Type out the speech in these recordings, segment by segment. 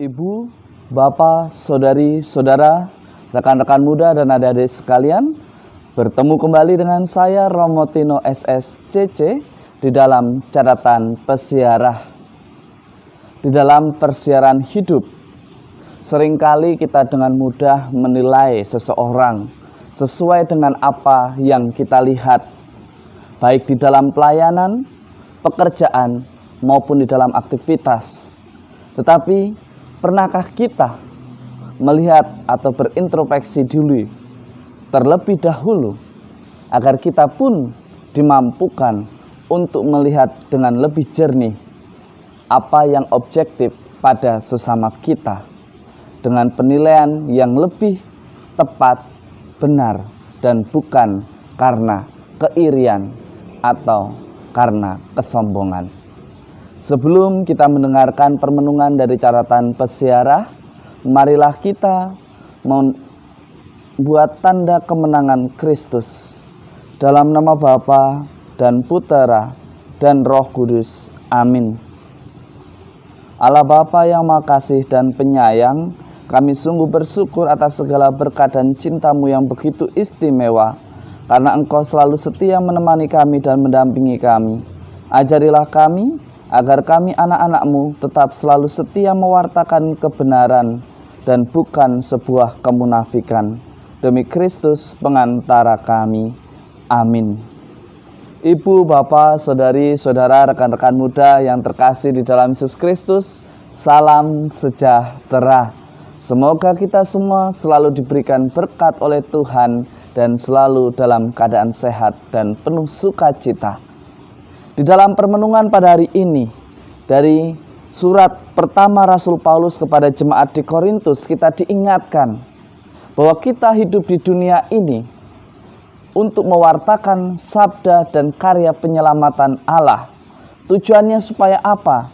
Ibu, Bapak, Saudari, Saudara, rekan-rekan muda dan adik-adik sekalian, bertemu kembali dengan saya Romo Tino SSCC di dalam catatan pesiarah. Di dalam persiaran hidup, seringkali kita dengan mudah menilai seseorang sesuai dengan apa yang kita lihat, baik di dalam pelayanan, pekerjaan, maupun di dalam aktivitas. Tetapi, pernahkah kita melihat atau berintrospeksi dulu terlebih dahulu agar kita pun dimampukan untuk melihat dengan lebih jernih apa yang objektif pada sesama kita dengan penilaian yang lebih tepat, benar, dan bukan karena keirian atau karena kesombongan. Sebelum kita mendengarkan permenungan dari catatan pesiarah, marilah kita membuat tanda kemenangan Kristus. Dalam nama Bapa dan Putera dan Roh Kudus. Amin. Allah Bapa yang Maha Kasih dan Penyayang, kami sungguh bersyukur atas segala berkat dan cinta-Mu yang begitu istimewa, karena Engkau selalu setia menemani kami dan mendampingi kami. Ajarilah kami, agar kami anak-anak-Mu tetap selalu setia mewartakan kebenaran dan bukan sebuah kemunafikan. Demi Kristus pengantara kami. Amin. Ibu, Bapak, Saudari, Saudara, rekan-rekan muda yang terkasih di dalam Yesus Kristus, salam sejahtera. Semoga kita semua selalu diberikan berkat oleh Tuhan dan selalu dalam keadaan sehat dan penuh sukacita. Di dalam permenungan pada hari ini, dari surat pertama Rasul Paulus kepada jemaat di Korintus, kita diingatkan bahwa kita hidup di dunia ini untuk mewartakan sabda dan karya penyelamatan Allah. Tujuannya supaya apa?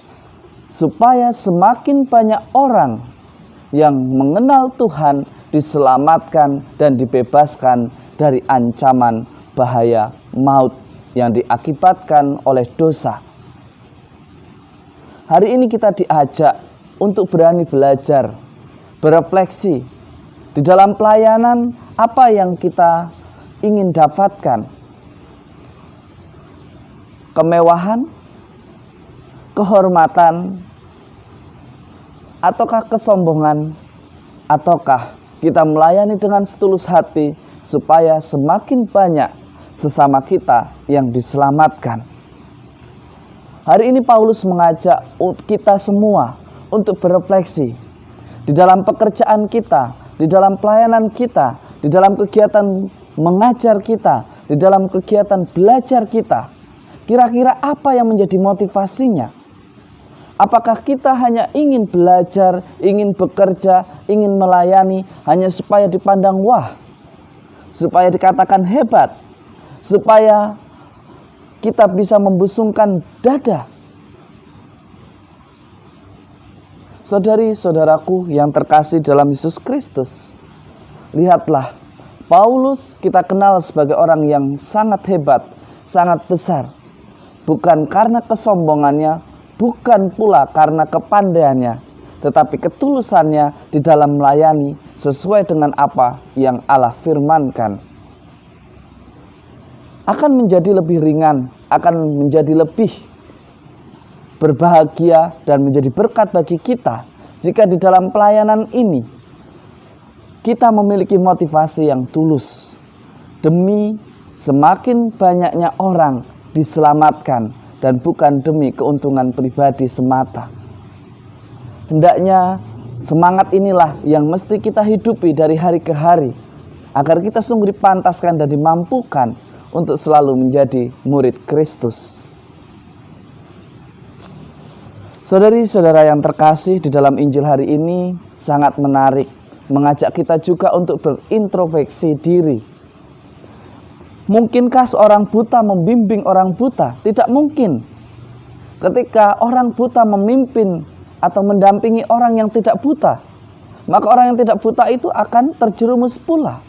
Supaya semakin banyak orang yang mengenal Tuhan diselamatkan dan dibebaskan dari ancaman bahaya maut yang diakibatkan oleh dosa. Hari ini kita diajak untuk berani belajar, berefleksi di dalam pelayanan apa yang kita ingin dapatkan. Kemewahan, kehormatan, ataukah kesombongan, ataukah kita melayani dengan setulus hati supaya semakin banyak sesama kita yang diselamatkan. Hari ini Paulus mengajak kita semua untuk berefleksi di dalam pekerjaan kita, di dalam pelayanan kita, di dalam kegiatan mengajar kita, di dalam kegiatan belajar kita. Kira-kira apa yang menjadi motivasinya? Apakah kita hanya ingin belajar, ingin bekerja, ingin melayani hanya supaya dipandang wah, supaya dikatakan hebat, supaya kita bisa membusungkan dada? Saudari-saudaraku yang terkasih dalam Yesus Kristus, lihatlah, Paulus kita kenal sebagai orang yang sangat hebat, sangat besar. Bukan karena kesombongannya, bukan pula karena kepandaiannya, tetapi ketulusannya di dalam melayani sesuai dengan apa yang Allah firmankan. Akan menjadi lebih ringan, akan menjadi lebih berbahagia dan menjadi berkat bagi kita jika di dalam pelayanan ini kita memiliki motivasi yang tulus demi semakin banyaknya orang diselamatkan dan bukan demi keuntungan pribadi semata. Hendaknya semangat inilah yang mesti kita hidupi dari hari ke hari agar kita sungguh dipantaskan dan dimampukan untuk selalu menjadi murid Kristus. Saudari-saudara yang terkasih, di dalam Injil hari ini sangat menarik, mengajak kita juga untuk berintrospeksi diri. Mungkinkah seorang buta membimbing orang buta? Tidak mungkin. Ketika orang buta memimpin atau mendampingi orang yang tidak buta, maka orang yang tidak buta itu akan terjerumus pula.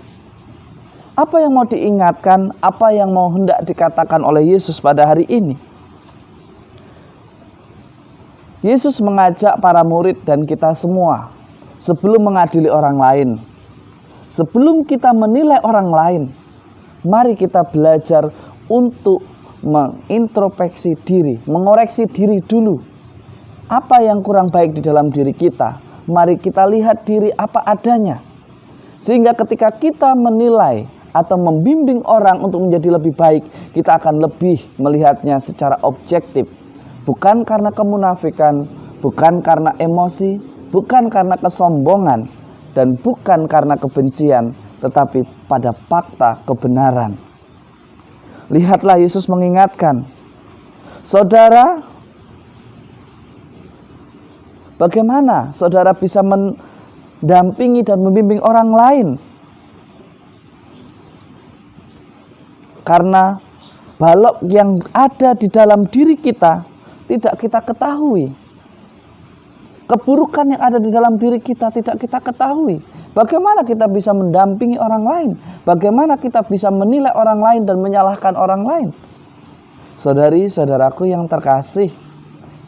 Apa yang mau diingatkan, apa yang mau hendak dikatakan oleh Yesus pada hari ini? Yesus mengajak para murid dan kita semua, sebelum mengadili orang lain, sebelum kita menilai orang lain, mari kita belajar untuk mengintrospeksi diri, mengoreksi diri dulu. Apa yang kurang baik di dalam diri kita, mari kita lihat diri apa adanya. Sehingga ketika kita menilai atau membimbing orang untuk menjadi lebih baik, kita akan lebih melihatnya secara objektif. Bukan karena kemunafikan, bukan karena emosi, bukan karena kesombongan, dan bukan karena kebencian, tetapi pada fakta kebenaran. Lihatlah, Yesus mengingatkan, saudara, bagaimana saudara bisa mendampingi dan membimbing orang lain? Karena balok yang ada di dalam diri kita tidak kita ketahui. Keburukan yang ada di dalam diri kita tidak kita ketahui. Bagaimana kita bisa mendampingi orang lain? Bagaimana kita bisa menilai orang lain dan menyalahkan orang lain? Saudari-saudaraku yang terkasih,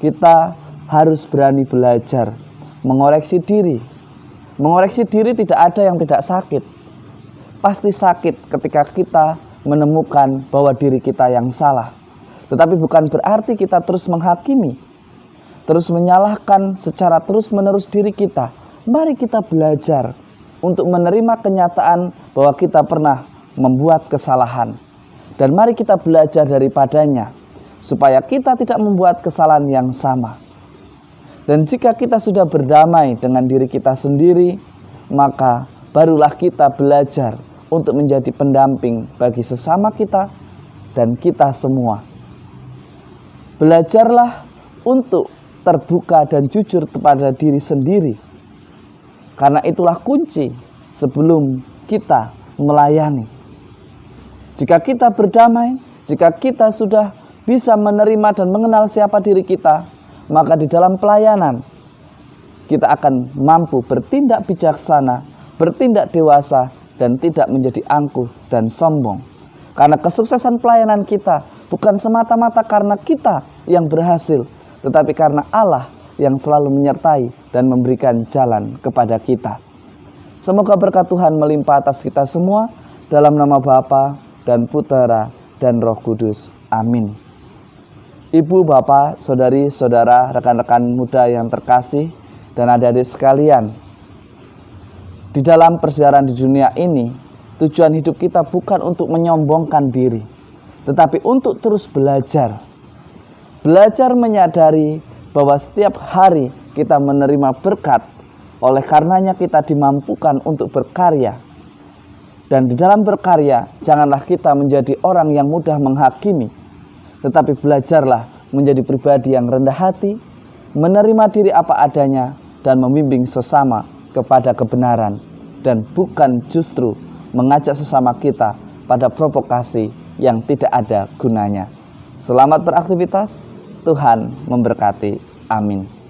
kita harus berani belajar mengoreksi diri. Mengoreksi diri tidak ada yang tidak sakit. Pasti sakit ketika kita menemukan bahwa diri kita yang salah. Tetapi bukan berarti kita terus menghakimi, terus menyalahkan secara terus-menerus diri kita. Mari kita belajar untuk menerima kenyataan bahwa kita pernah membuat kesalahan. Dan mari kita belajar daripadanya, supaya kita tidak membuat kesalahan yang sama. Dan jika kita sudah berdamai dengan diri kita sendiri, maka barulah kita belajar untuk menjadi pendamping bagi sesama kita dan kita semua. Belajarlah untuk terbuka dan jujur kepada diri sendiri. Karena itulah kunci sebelum kita melayani. Jika kita berdamai, jika kita sudah bisa menerima dan mengenal siapa diri kita, maka di dalam pelayanan kita akan mampu bertindak bijaksana, bertindak dewasa, dan tidak menjadi angkuh dan sombong. Karena kesuksesan pelayanan kita bukan semata-mata karena kita yang berhasil, tetapi karena Allah yang selalu menyertai dan memberikan jalan kepada kita. Semoga berkat Tuhan melimpah atas kita semua, dalam nama Bapa dan Putera dan Roh Kudus. Amin. Ibu, Bapak, saudari, saudara, rekan-rekan muda yang terkasih, dan adik-adik sekalian, di dalam perjalanan di dunia ini, tujuan hidup kita bukan untuk menyombongkan diri, tetapi untuk terus belajar. Belajar menyadari bahwa setiap hari kita menerima berkat, oleh karenanya kita dimampukan untuk berkarya. Dan di dalam berkarya, janganlah kita menjadi orang yang mudah menghakimi, tetapi belajarlah menjadi pribadi yang rendah hati, menerima diri apa adanya, dan membimbing sesama kepada kebenaran, dan bukan justru mengajak sesama kita pada provokasi yang tidak ada gunanya. Selamat beraktivitas, Tuhan memberkati. Amin.